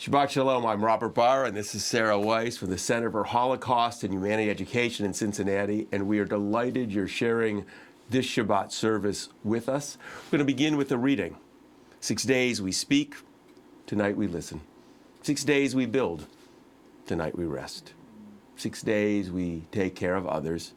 Shabbat Shalom, I'm Robert Barr, and this is Sarah Weiss from the Center for Holocaust and Humanity Education in Cincinnati, and we are delighted you're sharing this Shabbat service with us. We're going to begin with a reading. 6 days we speak, tonight we listen. 6 days we build, tonight we rest. 6 days we take care of others,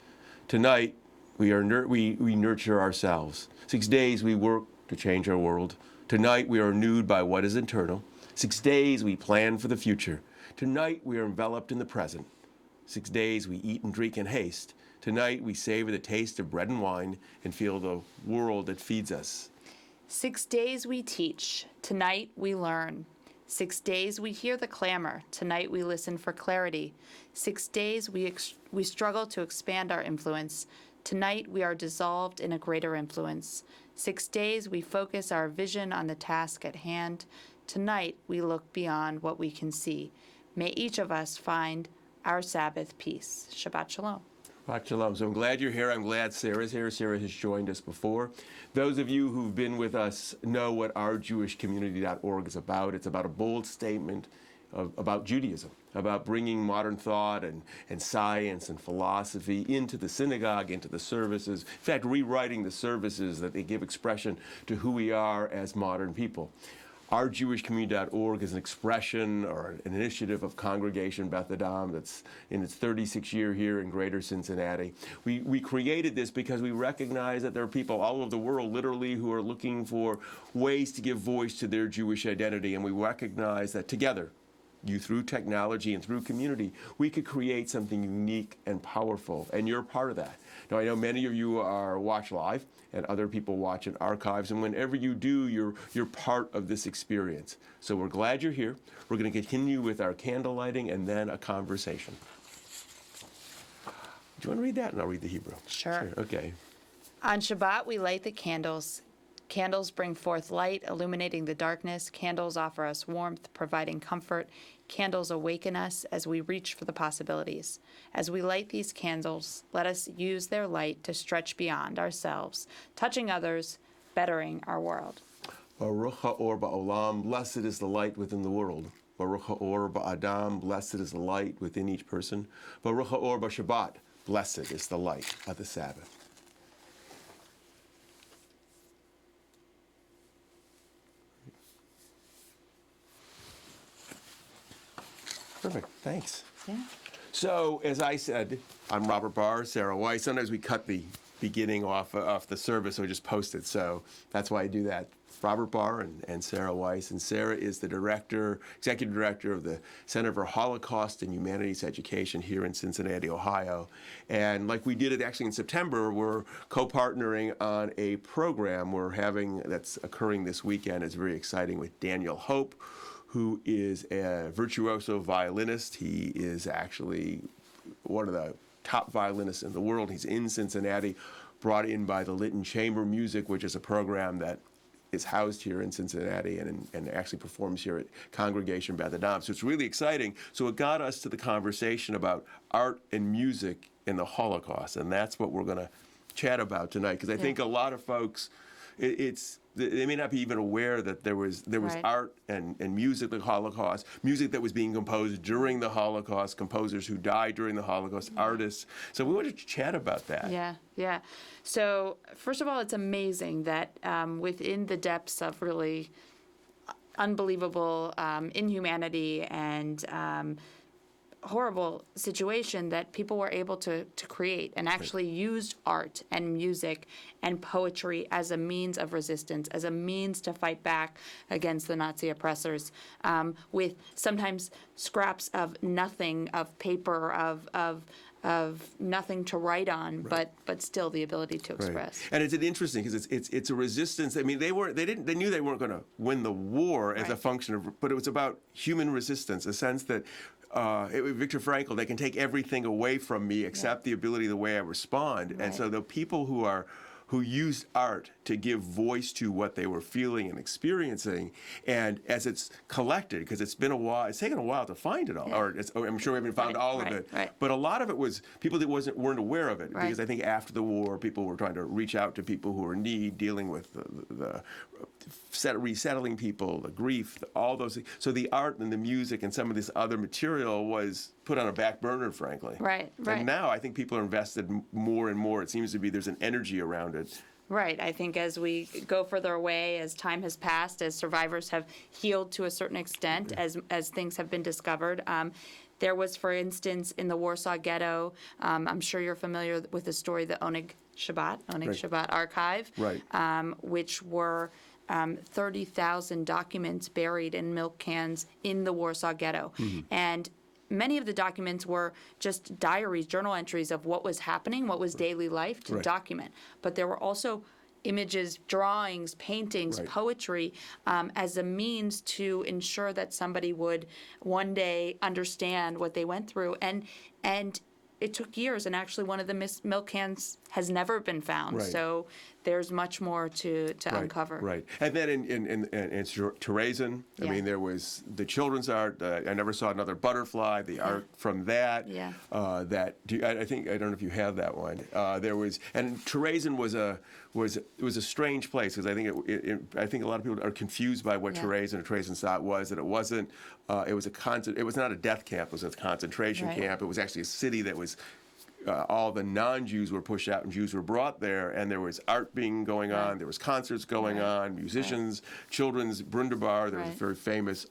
tonight we nurture ourselves. 6 days we work to change our world, tonight we are renewed by what is internal. 6 days we plan for the future. Tonight we are enveloped in the present. 6 days we eat and drink in haste. Tonight we savor the taste of bread and wine and feel the world that feeds us. 6 days we teach. Tonight we learn. 6 days we hear the clamor. Tonight we listen for clarity. 6 days we struggle to expand our influence. Tonight we are dissolved in a greater influence. 6 days we focus our vision on the task at hand. Tonight, we look beyond what we can see. May each of us find our Sabbath peace. Shabbat Shalom. Shabbat Shalom. So I'm glad you're here. I'm glad Sarah's here. Sarah has joined us before. Those of you who've been with us know what ourjewishcommunity.org is about. It's about a bold statement about Judaism, about bringing modern thought and science and philosophy into the synagogue, into the services. In fact, rewriting the services that they give expression to who we are as modern people. Ourjewishcommunity.org is an expression or an initiative of Congregation Beth Adam that's in its 36th year here in Greater Cincinnati. We created this because we recognize that there are people all over the world literally who are looking for ways to give voice to their Jewish identity, and we recognize that together, you through technology and through community, we could create something unique and powerful, and you're part of that. Now, I know many of you are watch live, and other people watch in archives, and whenever you do, you're part of this experience. So we're glad you're here. We're going to continue with our candle lighting and then a conversation. Do you want to read that? And I'll read the Hebrew. Sure. Okay. On Shabbat, we light the candles. Candles bring forth light, illuminating the darkness. Candles offer us warmth, providing comfort. Candles awaken us as we reach for the possibilities. As we light these candles, let us use their light to stretch beyond ourselves, touching others, bettering our world. Baruch ha'or ba'olam, blessed is the light within the world. Baruch ha'or ba'adam, blessed is the light within each person. Baruch ha'or ba'Shabbat, blessed is the light of the Sabbath. Perfect. Thanks. Yeah. So, as I said, I'm Robert Barr, Sarah Weiss. Sometimes we cut the beginning off the service, so we just post it. So that's why I do that. Robert Barr and Sarah Weiss. And Sarah is the executive director of the Center for Holocaust and Humanities Education here in Cincinnati, Ohio. And like we did it actually in September, we're co-partnering on a program we're having that's occurring this weekend. It's very exciting with Daniel Hope, who is a virtuoso violinist. He is actually one of the top violinists in the world. He's in Cincinnati, brought in by the Lytton Chamber Music, which is a program that is housed here in Cincinnati and actually performs here at Congregation Beth Adam. So it's really exciting. So it got us to the conversation about art and music in the Holocaust, and that's what we're going to chat about tonight, because I think a lot of folks, they may not be even aware that there was Right. art and music in the Holocaust, music that was being composed during the Holocaust, composers who died during the Holocaust, artists. So we wanted to chat about that. Yeah. So, first of all, it's amazing that within the depths of really unbelievable inhumanity and horrible situation, that people were able to create and actually used art and music and poetry as a means of resistance, as a means to fight back against the Nazi oppressors, with sometimes scraps of nothing, of paper, of nothing to write on, but still the ability to express. And it's interesting because it's a resistance. I mean, they knew they weren't going to win the war as a function of, but it was about human resistance, a sense that Viktor Frankl, they can take everything away from me except the ability, the way I respond. And so the people who are who used art to give voice to what they were feeling and experiencing. And as it's collected, because it's been a while, it's taken a while to find it all, or I'm sure we haven't found all of it. Right. But a lot of it was people that weren't aware of it, Right. because I think after the war, people were trying to reach out to people who were in need, dealing with the resettling people, the grief, all those things. So the art and the music and some of this other material was put on a back burner, frankly. Right. And now I think people are invested more and more. It seems to be there's an energy around it. Right. I think as we go further away, as time has passed, as survivors have healed to a certain extent, as things have been discovered. There was, for instance, in the Warsaw Ghetto, I'm sure you're familiar with the story, the Oneg Shabbat Archive, Right. Which were 30,000 documents buried in milk cans in the Warsaw Ghetto. And many of the documents were just diaries, journal entries of what was happening, what was daily life to document. But there were also images, drawings, paintings, poetry, as a means to ensure that somebody would one day understand what they went through. And it took years, and actually one of the milk cans has never been found. Right. So there's much more to uncover. Right. And then in Terezin, I mean, there was the children's art. I never saw another butterfly. The art from that. Yeah. I think, I don't know if you have that one. There was, and Terezin was a strange place, because I think a lot of people are confused by what Terezin or Theresienstadt was. That it wasn't. It was not a death camp. It was a concentration camp. It was actually a city that was. All the non-Jews were pushed out and Jews were brought there, and there was art going on, there was concerts going on, musicians, children's Brunderbar, there was a very famous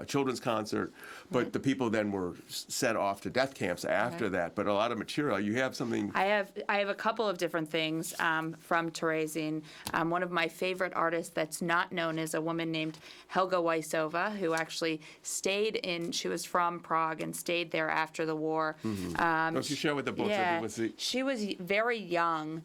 children's concert, but the people then were sent off to death camps after that. But a lot of material, you have something. I have a couple of different things from Terezin. One of my favorite artists that's not known is a woman named Helga Weissova, who actually she was from Prague and stayed there after the war. Don't you share with the book? Yeah, So she was very young.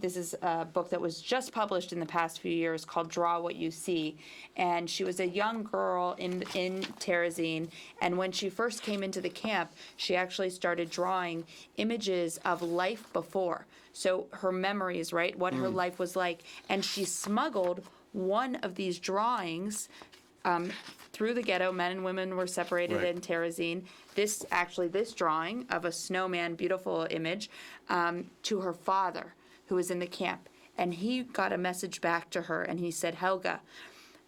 This is a book that was just published in the past few years called Draw What You See. And she was a young girl in Terezin. And when she first came into the camp, she actually started drawing images of life before. So her memories, right, what her life was like. And she smuggled one of these drawings through the ghetto. Men and women were separated in Terezin. This drawing of a snowman, beautiful image, to her father, who was in the camp. And he got a message back to her, and he said, Helga,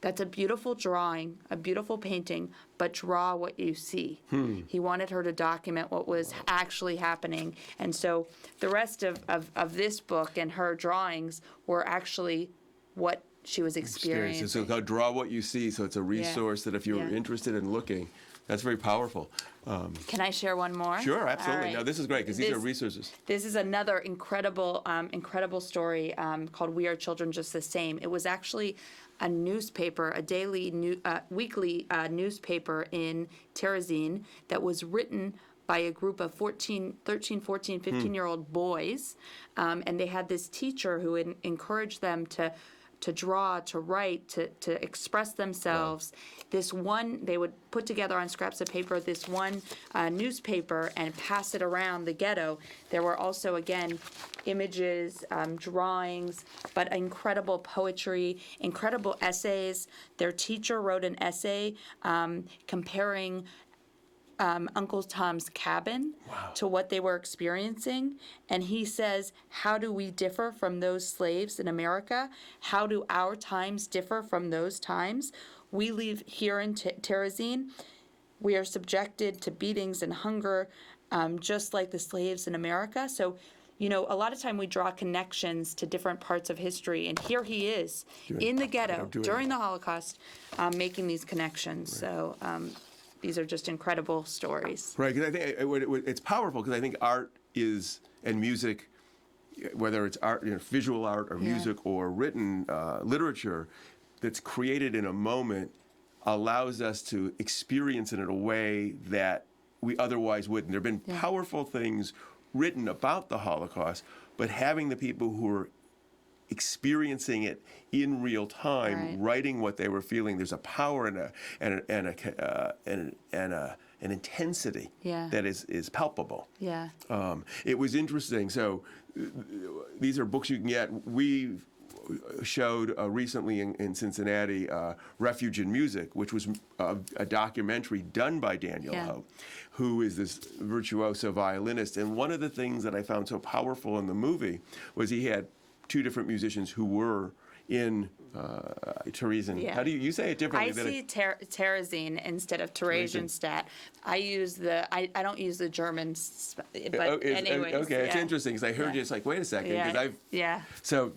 that's a beautiful drawing, a beautiful painting, but draw what you see. He wanted her to document what was actually happening. And so the rest of this book and her drawings were actually what she was experiencing. So called Draw What You See. So it's a resource that if you're interested in looking, that's very powerful. Can I share one more? Sure, absolutely. All right. No, this is great, because these are resources. This is another incredible story called We Are Children Just the Same. It was actually a newspaper, a weekly newspaper in Terezin that was written by a group of 13, 14, 15-year-old boys. And they had this teacher who encouraged them to draw, to write, to express themselves. They would put together on scraps of paper this one newspaper and pass it around the ghetto. There were also, again, images, drawings, but incredible poetry, incredible essays. Their teacher wrote an essay comparing Uncle Tom's cabin to what they were experiencing. And he says, how do we differ from those slaves in America? How do our times differ from those times? We live here in Terezin. We are subjected to beatings and hunger just like the slaves in America. So, a lot of time we draw connections to different parts of history. And here he is in the ghetto during the Holocaust making these connections. So these are just incredible stories. Right, because I think it's powerful, because I think art and music, whether it's art, visual art or music or written literature, that's created in a moment, allows us to experience it in a way that we otherwise wouldn't. There have been powerful things written about the Holocaust, but having the people who are experiencing it in real time, writing what they were feeling, there's a power and a an intensity Yeah. that is palpable. Yeah. It was interesting. So these are books you can get. We showed recently in Cincinnati Refuge in Music, which was a documentary done by Daniel Yeah. Ho, who is this virtuoso violinist. And one of the things that I found so powerful in the movie was he had two different musicians who were in Teresian. Yeah. How do you say it differently? I than see Terezin instead of Theresienstadt. I use I don't use the German, but anyways. Okay, it's yeah. interesting because I heard you. It's like, wait a second, because Yeah. I've Yeah. so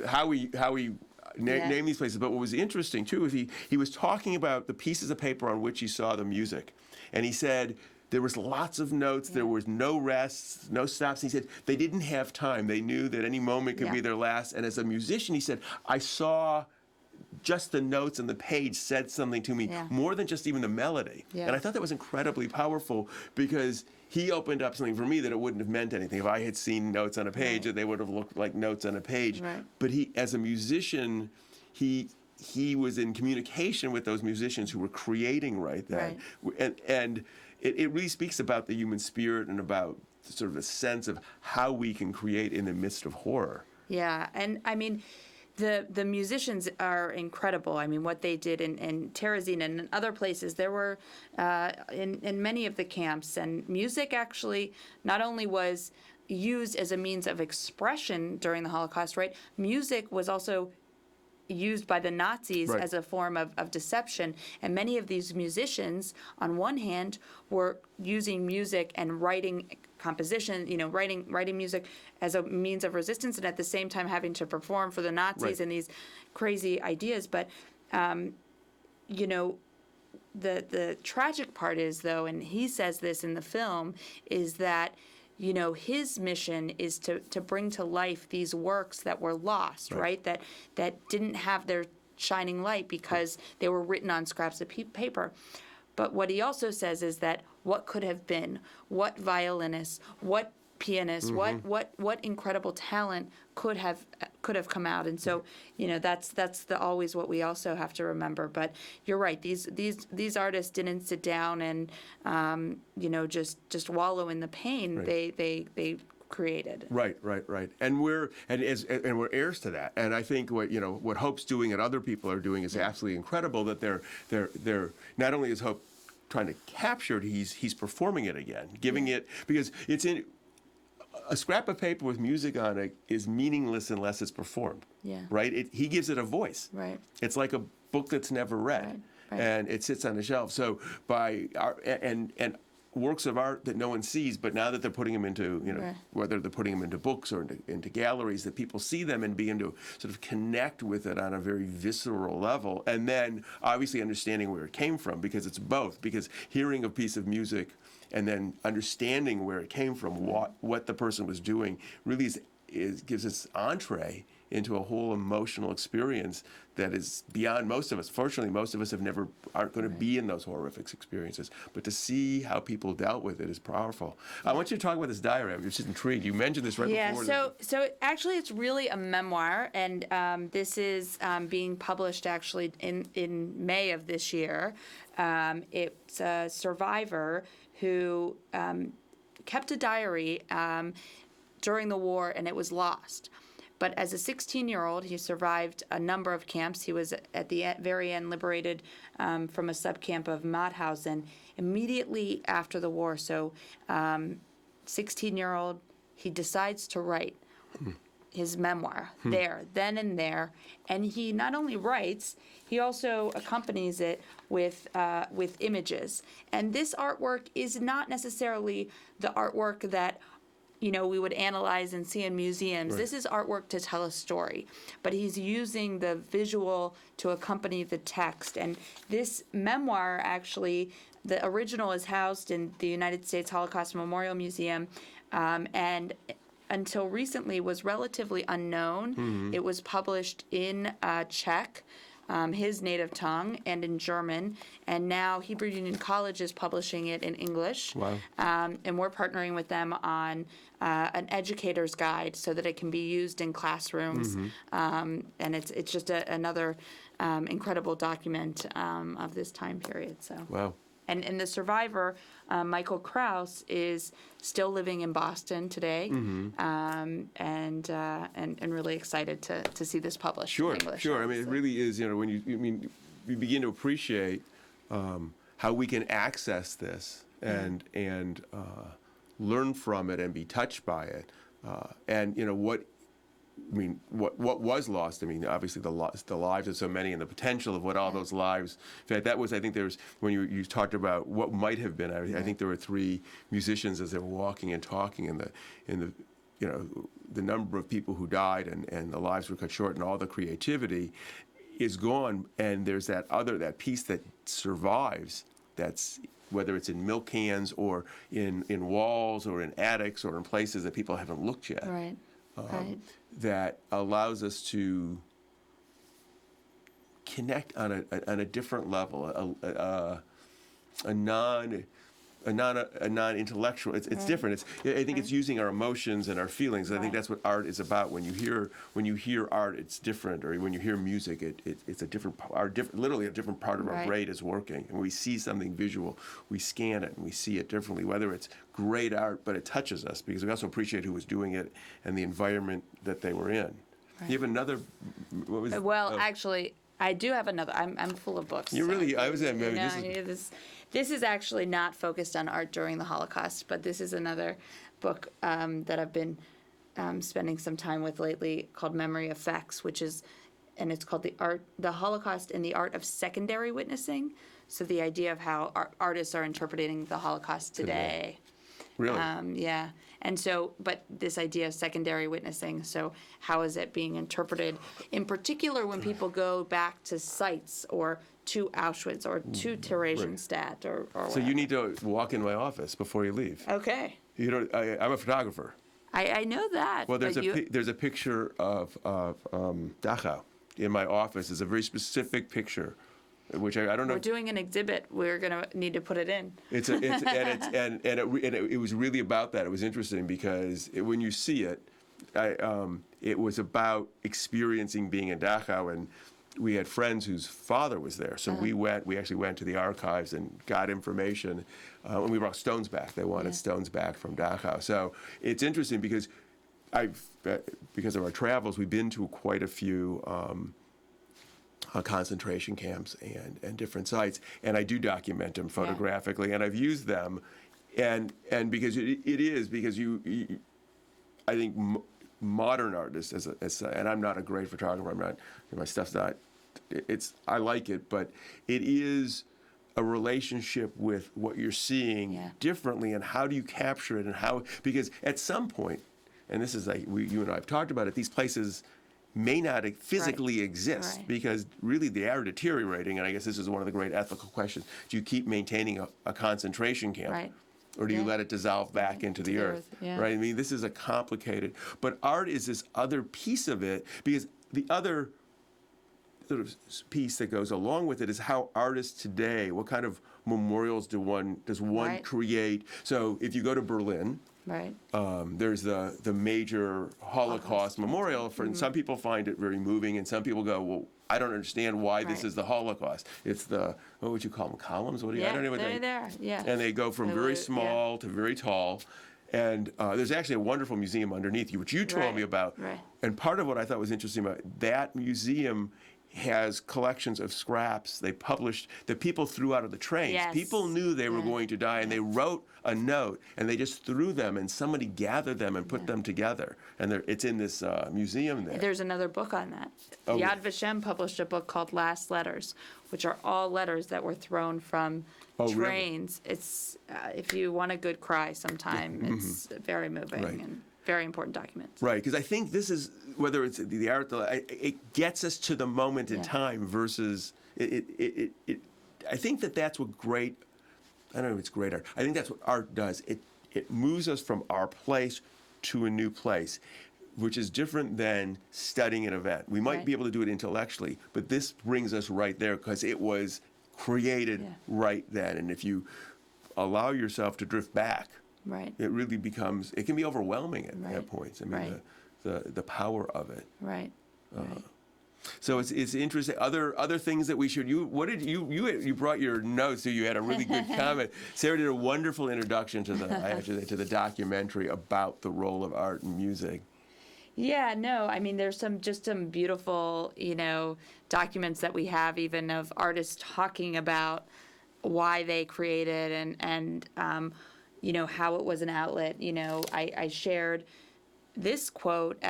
how we name these places. But what was interesting too is he was talking about the pieces of paper on which he saw the music, and he said there was lots of notes. There was no rests, no stops. He said they didn't have time. They knew that any moment could be their last. And as a musician, he said, I saw just the notes on the page said something to me more than just even the melody. Yeah. And I thought that was incredibly powerful because he opened up something for me that it wouldn't have meant anything. If I had seen notes on a page, that they would have looked like notes on a page. Right. But he, as a musician, he was in communication with those musicians who were creating right then. And it really speaks about the human spirit and about sort of a sense of how we can create in the midst of horror. Yeah, and I mean, the musicians are incredible. I mean, what they did in Terezin and in other places, there were in many of the camps, and music actually not only was used as a means of expression during the Holocaust, right? Music was also used by the Nazis as a form of deception. And many of these musicians, on one hand, were using music and writing composition, writing music as a means of resistance, and at the same time having to perform for the Nazis and these crazy ideas. But, the tragic part is, though, and he says this in the film, is that his mission is to bring to life these works that were lost, right? That didn't have their shining light because they were written on scraps of paper. But what he also says is that what could have been, what violinists, what pianists, what incredible talent could have come out. And so, that's always what we also have to remember. But you're right; these artists didn't sit down and just wallow in the pain. Right. They created. Right. And we're heirs to that. And I think what Hope's doing and other people are doing is absolutely incredible. That they're not only is Hope trying to capture it, he's performing it again, giving it, because it's in. A scrap of paper with music on it is meaningless unless it's performed. Yeah. Right? He gives it a voice. Right. It's like a book that's never read, Right. and it sits on the shelf. So and works of art that no one sees, but now that they're putting them into whether they're putting them into books or into galleries, that people see them and begin to sort of connect with it on a very visceral level, and then obviously understanding where it came from, because it's both. Because hearing a piece of music and then understanding where it came from, what the person was doing, really gives us entree into a whole emotional experience that is beyond most of us. Fortunately, most of us aren't going to be in those horrific experiences. But to see how people dealt with it is powerful. I want you to talk about this diary. I'm just intrigued. You mentioned this right before. So actually, it's really a memoir, and this is being published actually in May of this year. It's a survivor who kept a diary during the war, and it was lost. But as a 16-year-old, he survived a number of camps. He was at the very end liberated from a subcamp of Mauthausen immediately after the war. So 16-year-old, he decides to write his memoir then and there. And he not only writes, he also accompanies it with images. And this artwork is not necessarily the artwork that we would analyze and see in museums. Right. This is artwork to tell a story, but he's using the visual to accompany the text. And this memoir, actually, the original is housed in the United States Holocaust Memorial Museum, and until recently was relatively unknown. Mm-hmm. It was published in Czech, his native tongue, and in German, and now Hebrew Union College is publishing it in English. Wow. And we're partnering with them on an educator's guide so that it can be used in classrooms. Mm-hmm. And it's just another incredible document of this time period. So. Wow. And the survivor, Michael Krause, is still living in Boston today, and really excited to see this published Sure, in English. sure. I mean, it really is, when you begin to appreciate how we can access this and learn from it and be touched by it. What was lost? I mean, obviously the lives of so many and the potential of what all those lives. In fact, that was, I think there's, when you talked about what might have been, I think there were 3 musicians as they were walking and talking, and the number of people who died and the lives were cut short, and all the creativity is gone, and there's that piece that survives, that's whether it's in milk cans or in walls or in attics or in places that people haven't looked yet. Right. Right. That allows us to connect on a different level, a non-intellectual. It's different. I think it's using our emotions and our feelings. I think that's what art is about. When you hear art, it's different. Or when you hear music, it's a different. Literally a different part of our brain is working. And when we see something visual, we scan it and we see it differently. Whether it's great art, but it touches us because we also appreciate who was doing it and the environment that they were in. You have another. What was? Well, actually, I do have another. I'm full of books. You really? I was. This is actually not focused on art during the Holocaust, but this is another book that I've been spending some time with lately, called Memory Effects, and it's called the Holocaust and the Art of Secondary Witnessing. So the idea of how artists are interpreting the Holocaust today. Really? Yeah. And so, but this idea of secondary witnessing, so how is it being interpreted, in particular when people go back to sites or to Auschwitz or to Theresienstadt or So you need to walk in my office before you leave. Okay. I'm a photographer. I know that. Well, there's a picture of Dachau in my office. It's a very specific picture, which I don't know. We're doing an exhibit. We're going to need to put it in. It was really about that. It was interesting because when you see it, it was about experiencing being in Dachau, and we had friends whose father was there, so we actually went to the archives and got information. And we brought stones back. They wanted stones back from Dachau. So it's interesting because because of our travels, we've been to quite a few concentration camps and different sites, and I do document them photographically, and I've used them, and because because I think modern artists and I'm not a great photographer. My stuff's not. I like it, but it is a relationship with what you're seeing differently, and how do you capture it, and because at some point, and this is like you and I have talked about it, these places may not physically exist because really they are deteriorating, and I guess this is one of the great ethical questions. Do you keep maintaining a concentration camp? Or do you let it dissolve back into the earth? Right? I mean, this is a complicated, but art is this other piece of it, because the other sort of piece that goes along with it is how artists today, what kind of memorials does one create? So if you go to Berlin, there's the major Holocaust memorial. And some people find it very moving, and some people go, well, I don't understand why this is the Holocaust. It's what would you call them, columns? I don't know what they're there. And they go from very small to very tall. And there's actually a wonderful museum underneath you, which you told me about. And part of what I thought was interesting about that museum has collections of scraps they published that people threw out of the trains. People knew they were going to die, and they wrote a note, and they just threw them, and somebody gathered them and put them together. And it's in this museum there. There's another book on that. Yad Vashem published a book called Last Letters, which are all letters that were thrown from trains. Really? It's if you want a good cry sometime, it's very moving and very important documents. Right, because I think this is, whether it's the art, it gets us to the moment in time versus, I think that's what I don't know if it's great art. I think that's what art does. It moves us from our place to a new place, which is different than studying an event. We might be able to do it intellectually, but this brings us right there because it was created right then. And if you allow yourself to drift back, it really it can be overwhelming at points. I mean, the power of it. So it's interesting. Other things that we should. You brought your notes, so you had a really good comment. Sarah did a wonderful introduction to the documentary about the role of art and music. Yeah, no, I mean, there's some beautiful, documents that we have even of artists talking about why they created and how it was an outlet. I shared this quote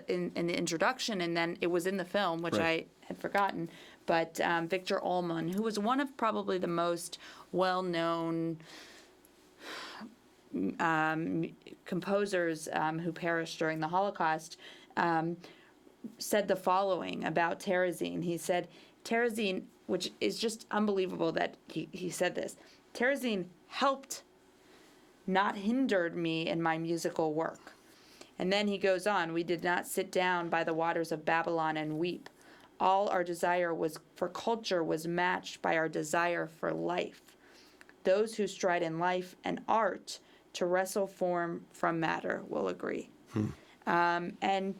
in the introduction, and then it was in the film, which Right. I had forgotten. But Victor Ullmann, who was one of probably the most well-known composers who perished during the Holocaust, said the following about Terezin. He said, Terezin, which is just unbelievable that he said this, Terezin helped, not hindered me in my musical work. And then he goes on, we did not sit down by the waters of Babylon and weep. All our desire for culture was matched by our desire for life. Those who stride in life and art to wrestle form from matter will agree. And,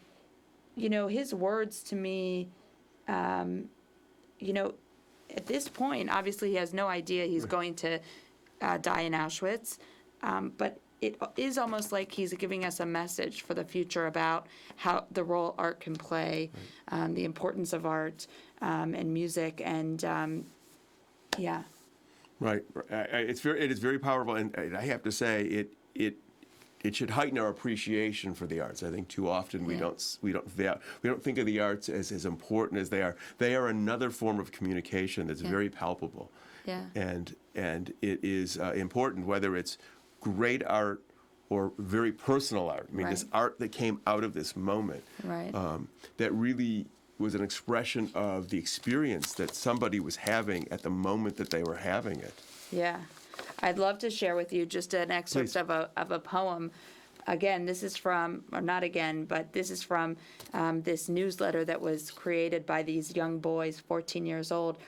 his words to me, at this point, obviously he has no idea he's going to die in Auschwitz, but it is almost like he's giving us a message for the future about how the role art can play, the importance of art and music, and yeah. Right. It is very powerful, and I have to say it should heighten our appreciation for the arts. I think too often we don't think of the arts as important as they are. They are another form of communication that's very palpable. Yeah. And it is important whether it's great art or very personal art. I mean, this art that came out of this moment, that really was an expression of the experience that somebody was having at the moment that they were having it. Yeah. I'd love to share with you just an excerpt Please. of a poem. Again, this is from, or not again, but this is from this newsletter that was created by these young boys, 14 years old.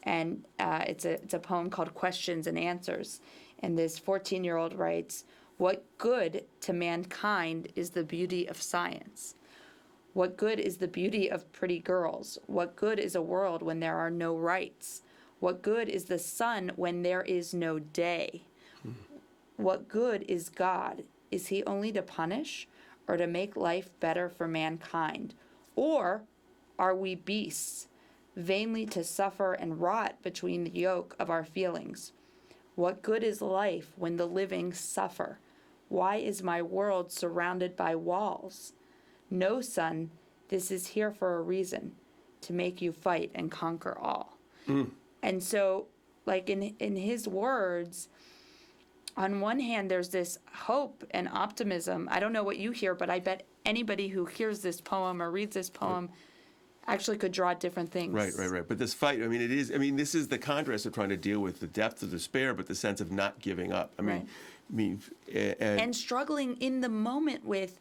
And it's a poem called Questions and Answers. And this 14-year-old writes, "What good to mankind is the beauty of science? What good is the beauty of pretty girls? What good is a world when there are no rights? What good is the sun when there is no day? What good is God? Is he only to punish or to make life better for mankind? Or are we beasts, vainly to suffer and rot between the yoke of our feelings? What good is life when the living suffer? Why is my world surrounded by walls? No, son, this is here for a reason, to make you fight and conquer all." And so, like in his words, on one hand, there's this hope and optimism. I don't know what you hear, but I bet anybody who hears this poem or reads this poem actually could draw different things. Right. But this fight, this is the contrast of trying to deal with the depth of despair, but the sense of not giving up. And struggling in the moment with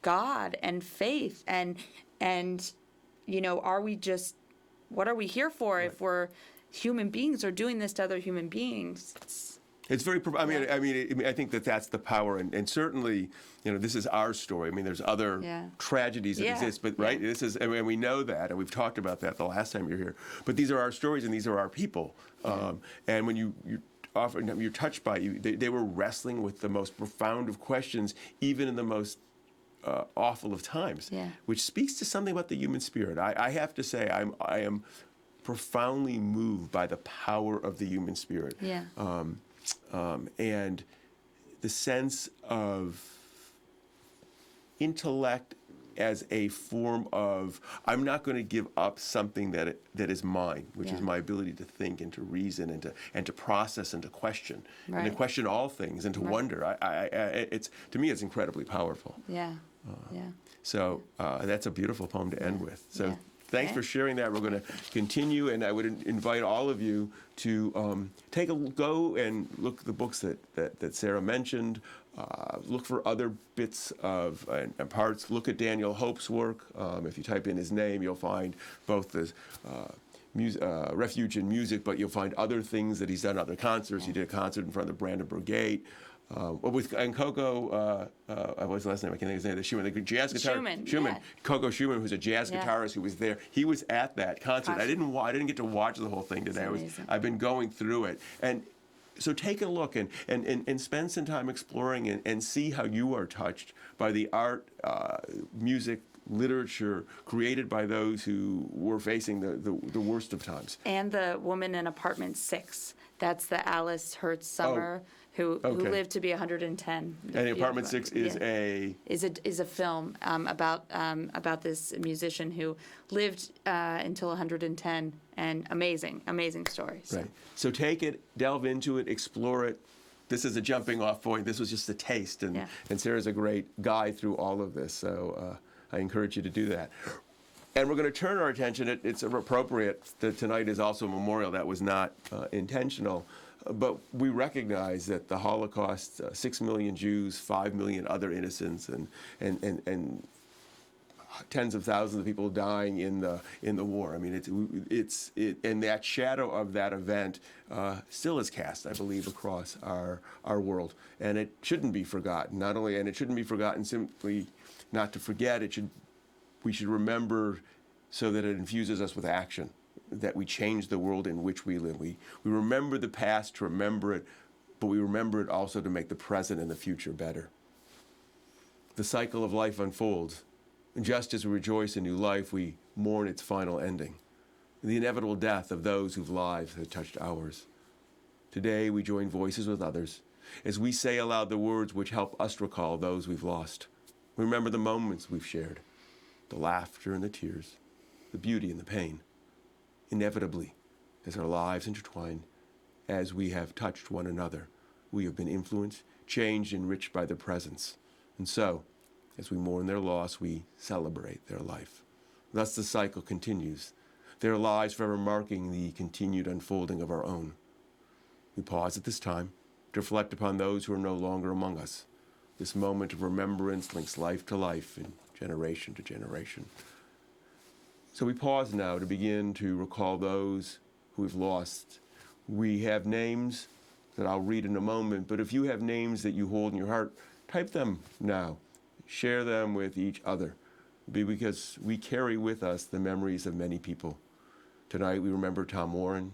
God and faith and are we just, what are we here for if we're human beings or doing this to other human beings? It's very. I think that's the power, and certainly, this is our story. I mean, there's other tragedies that exist, but this is, and we know that, and we've talked about that the last time you're here. But these are our stories, and these are our people. And when you're touched by they were wrestling with the most profound of questions, even in the most awful of times, which speaks to something about the human spirit. I have to say, I am profoundly moved by the power of the human spirit. And the sense of intellect as a form of, I'm not going to give up something that is mine, which is my ability to think and to reason and to process and to question and to question all things and to wonder. It's, to me, it's incredibly powerful. So that's a beautiful poem to end with. So thanks for sharing that. We're going to continue, and I would invite all of you to go and look at the books that Sarah mentioned. Look for other bits of and parts. Look at Daniel Hope's work. If you type in his name, you'll find both the Refuge in Music, but you'll find other things that he's done, other concerts. He did a concert in front of the Brandenburg Gate. And Coco, what was the last name? I can't think of his name. The Schumann, the jazz guitarist. Schumann, yeah. Coco Schumann, who's a jazz Yeah. guitarist who was there. He was at that concert. I didn't get to watch the whole thing today. amazing. I've been going through it. And so take a look and spend some time exploring and see how you are touched by the art, music, literature created by those who were facing the worst of times. And the woman in apartment 6. That's the Alice Hertz Summer who okay. lived to be 110. And Apartment 6 is Yeah. Is a film about this musician who lived until 110, and amazing story. So. Right. So take it, delve into it, explore it. This is a jumping off point. This was just a taste, and Sarah's a great guide through all of this. So I encourage you to do that. And we're going to turn our attention. It's appropriate that tonight is also a memorial. That was not intentional. But we recognize that the Holocaust, 6 million Jews, 5 million other innocents, and tens of thousands of people dying in the war. I mean, and that shadow of that event still is cast, I believe, across our world, and it shouldn't be forgotten. And it shouldn't be forgotten simply not to forget. We should remember so that it infuses us with action, that we change the world in which we live. We remember the past to remember it, but we remember it also to make the present and the future better. The cycle of life unfolds. And just as we rejoice in new life, we mourn its final ending, the inevitable death of those whose lives have touched ours. Today, we join voices with others as we say aloud the words which help us recall those we've lost. We remember the moments we've shared, the laughter and the tears, the beauty and the pain. Inevitably, as our lives intertwine, as we have touched one another, we have been influenced, changed, enriched by their presence. And so, as we mourn their loss, we celebrate their life. Thus the cycle continues, their lives forever marking the continued unfolding of our own. We pause at this time to reflect upon those who are no longer among us. This moment of remembrance links life to life and generation to generation. So we pause now to begin to recall those who we've lost. We have names that I'll read in a moment, but if you have names that you hold in your heart, type them now. Share them with each other, because we carry with us the memories of many people. Tonight we remember Tom Warren,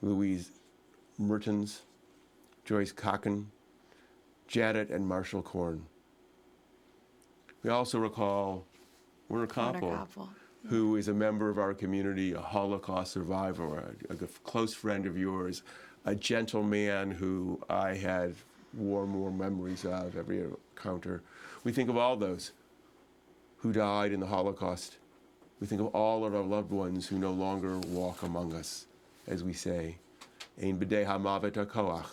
Louise Mertens, Joyce Cocken, Janet and Marshall Korn. We also recall Werner Koppel, who is a member of our community, a Holocaust survivor, a close friend of yours, a gentleman who I had warm memories of every encounter. We think of all those who died in the Holocaust. We think of all of our loved ones who no longer walk among us, as we say, Ein b'dei hamavet hakoach,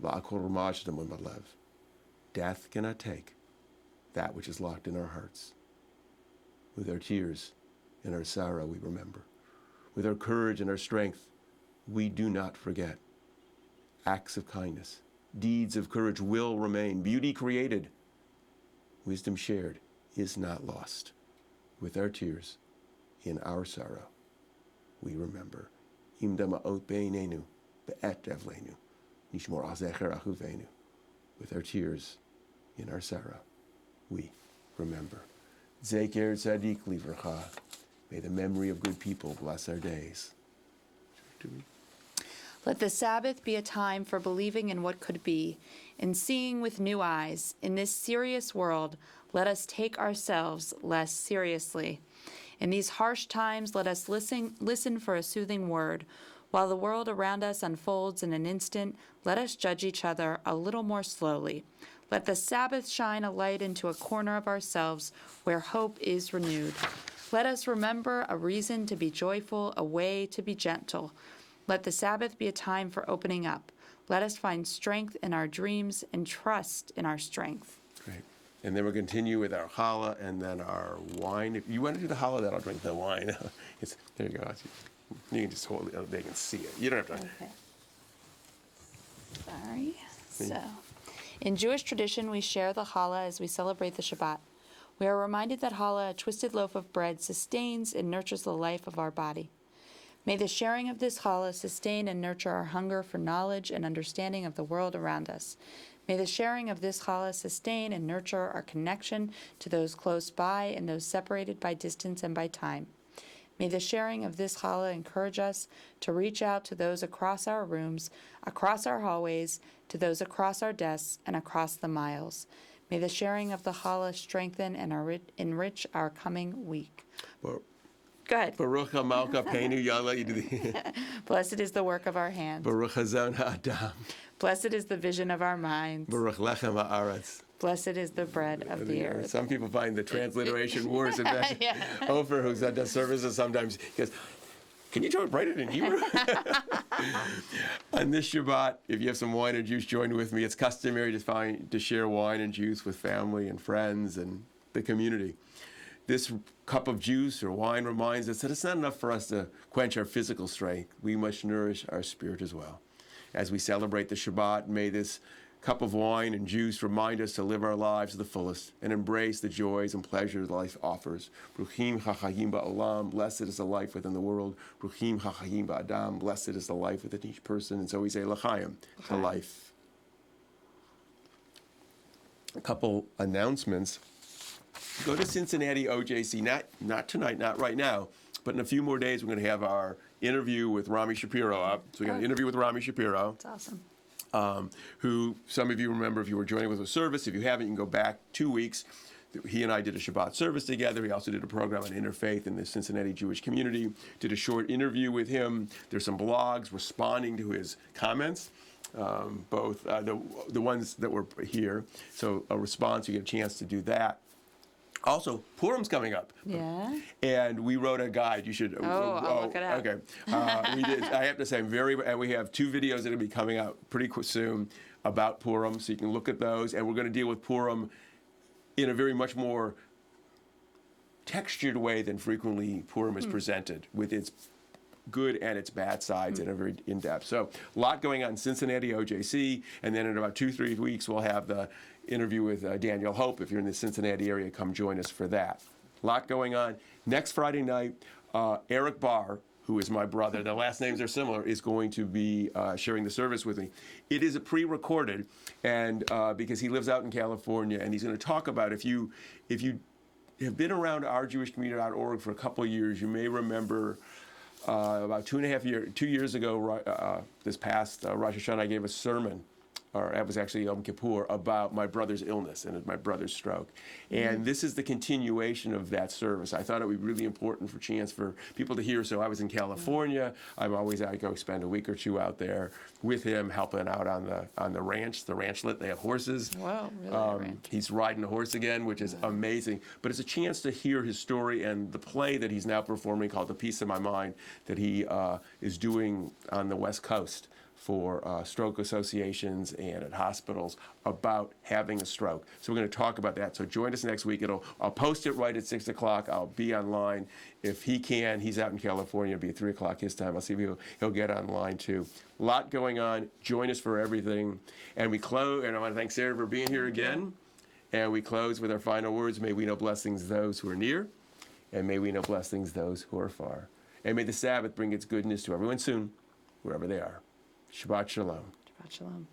la'akol ramaj dem lev. Death cannot take that which is locked in our hearts. With our tears and our sorrow, we remember. With our courage and our strength, we do not forget. Acts of kindness, deeds of courage will remain. Beauty created, wisdom shared, is not lost. With our tears, in our sorrow, we remember. Im dama'ot beinenu, be'et evlenu, nishmor al zecher achuvenu. With our tears, in our sorrow, we remember. Zeker tzadik livracha. May the memory of good people bless our days. Let the Sabbath be a time for believing in what could be, in seeing with new eyes. In this serious world, let us take ourselves less seriously. In these harsh times, let us listen for a soothing word. While the world around us unfolds in an instant, let us judge each other a little more slowly. Let the Sabbath shine a light into a corner of ourselves where hope is renewed. Let us remember a reason to be joyful, a way to be gentle. Let the Sabbath be a time for opening up. Let us find strength in our dreams and trust in our strength. Great. And then we'll continue with our challah and then our wine. If you want to do the challah, then I'll drink the wine. There you go. You can just hold it. They can see it. You don't have to. Okay. Sorry. So, in Jewish tradition, we share the challah as we celebrate the Shabbat. We are reminded that challah, a twisted loaf of bread, sustains and nurtures the life of our body. May the sharing of this challah sustain and nurture our hunger for knowledge and understanding of the world around us. May the sharing of this challah sustain and nurture our connection to those close by and those separated by distance and by time. May the sharing of this challah encourage us to reach out to those across our rooms, across our hallways, to those across our desks, and across the miles. May the sharing of the challah strengthen and enrich our coming week. Bar- Go ahead. Baruch HaMalka Peinu, y'all let you do the Blessed is the work of our hands. Baruch Hazon HaAdam, Blessed is the vision of our minds. Baruch Lechem HaAretz. Blessed is the bread of the earth. Some people find the transliteration worse. In fact, Yeah. Ofer, who does services sometimes, he goes, can you write it in Hebrew? On this Shabbat, if you have some wine and juice, join with me. It's customary to share wine and juice with family and friends and the community. This cup of juice or wine reminds us that it's not enough for us to quench our physical strength. We must nourish our spirit as well. As we celebrate the Shabbat, may this cup of wine and juice remind us to live our lives to the fullest and embrace the joys and pleasures life offers. Bruchim hachayim ba'olam, blessed is the life within the world. Bruchim hachayim ba'adam, blessed is the life within each person. And so we say l'chaim, to life. A couple announcements. Go to Cincinnati OJC, not tonight, not right now, but in a few more days we're going to have our interview with Rami Shapiro up. So we got an interview with Rami Shapiro. That's awesome. Who some of you remember if you were joining with a service. If you haven't, you can go back 2 weeks. He and I did a Shabbat service together. He also did a program on interfaith in the Cincinnati Jewish community. Did a short interview with him. There's some blogs responding to his comments, both the ones that were here. So a response, you get a chance to do that. Also, Purim's coming up. Yeah. And we wrote a guide. You should. I'll look it up. Okay. We did. I have to say, and we have 2 videos that will be coming out pretty soon about Purim, so you can look at those. And we're going to deal with Purim in a very much more textured way than frequently Purim is presented, with its good and its bad sides in a very in-depth. So a lot going on in Cincinnati OJC, and then in about 2-3 weeks we'll have the interview with Daniel Hope. If you're in the Cincinnati area, come join us for that. A lot going on. Next Friday night, Eric Barr, who is my brother, the last names are similar, is going to be sharing the service with me. It is a pre-recorded, and because he lives out in California, and he's going to talk about if you have been around ourjewishcommunity.org for a couple of years, you may remember about 2 years ago, this past Rosh Hashanah, I gave a sermon, or that was actually Yom Kippur, about my brother's illness and my brother's stroke. And this is the continuation of that service. I thought it would be really important for people to hear. So I was in California. I go spend a week or 2 out there with him, helping out on the ranch, the ranchlet. They have horses. Wow, really? He's riding a horse again, which is amazing. But it's a chance to hear his story and the play that he's now performing called The Peace of My Mind that he is doing on the West Coast for stroke associations and at hospitals about having a stroke. So we're going to talk about that. So join us next week. I'll post it right at 6 o'clock. I'll be online. If he can, he's out in California. It'll be at 3 o'clock his time. I'll see if he'll get online too. A lot going on. Join us for everything. And we close, and I want to thank Sarah for being here again. And we close with our final words. May we know blessings those who are near, and may we know blessings those who are far. And may the Sabbath bring its goodness to everyone soon, wherever they are. Shabbat Shalom. Shabbat Shalom.